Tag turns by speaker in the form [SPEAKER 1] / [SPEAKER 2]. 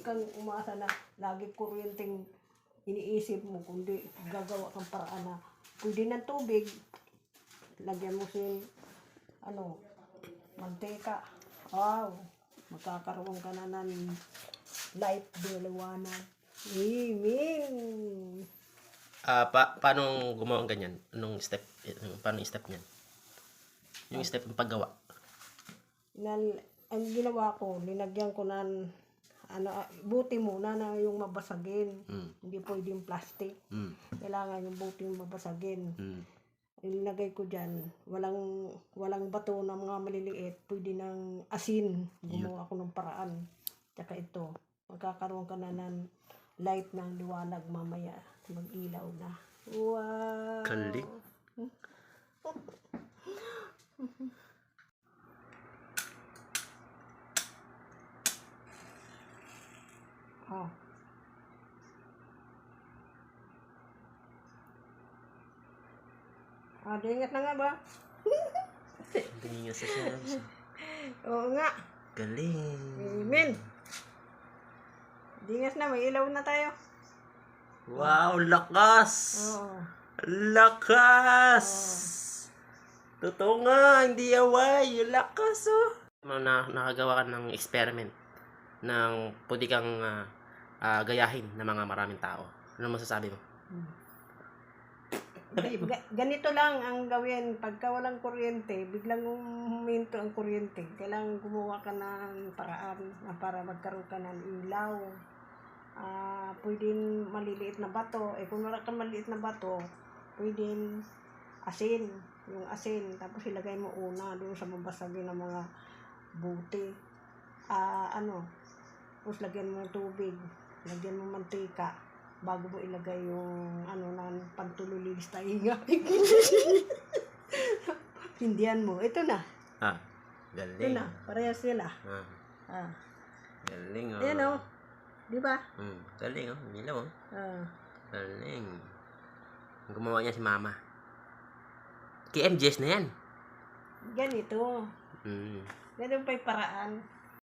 [SPEAKER 1] kang umasa na lagi kuryenteng iniisip mo, kundi gagawa kang paraan na pwede ng tubig, lagyan mo mantika. Wow, magkakaroon ka na ng light, liwanag. Amen.
[SPEAKER 2] Paano gumawa ng ganyan? Anong step? Paano yung step niyan? Yung step ng paggawa.
[SPEAKER 1] Ang ginawa ko, linagyan ko ng buti muna na yung mabasagin. Hindi pwede yung plastic. Kailangan yung buti yung mabasagin. Ilinagay ko dyan, walang bato na mga maliliit, pwede ng asin. Gumawa ko ng paraan. Tsaka ito, magkakaroon ka na ng light ng liwanag mamaya. Mag-ilaw na. Wow!
[SPEAKER 2] Galing.
[SPEAKER 1] Oh. Dingat na nga ba?
[SPEAKER 2] Dingas sa siya.
[SPEAKER 1] Oo nga.
[SPEAKER 2] Galing.
[SPEAKER 1] Amen. Dingas na, may ilaw na tayo.
[SPEAKER 2] Wow, lakas!
[SPEAKER 1] Oo.
[SPEAKER 2] Lakas! Totoo nga, hindi away. Lakas, oh. Nakagawa ka ng experiment ng pwede kang gayahin ng mga maraming tao. Ano masasabi mo?
[SPEAKER 1] Ganito lang ang gawin. Pagka walang kuryente, biglang huminto ang kuryente. Kailangan gumawa ka ng paraan na para magkaroon ka ng ilaw. Pwedeng maliliit na bato. Kung wala kang maliliit na bato, pwedeng asin. Yung asin. Tapos ilagay mo una doon sa mabasagin ng mga buti. Tapos lagyan mo ng tubig. Lagyan mo mantika. Bago mo ilagay yung ng pantululilis na inga. Hindihan mo. Ito na.
[SPEAKER 2] Galing.
[SPEAKER 1] Ito na. Parehas sila.
[SPEAKER 2] Galing, oh.
[SPEAKER 1] Ayan, oh. Di ba?
[SPEAKER 2] Galing, oh. Milaw, oh. Galing. Gumawa niya si Mama. KMJS na yan.
[SPEAKER 1] Ganito. Ganun pa yung paraan.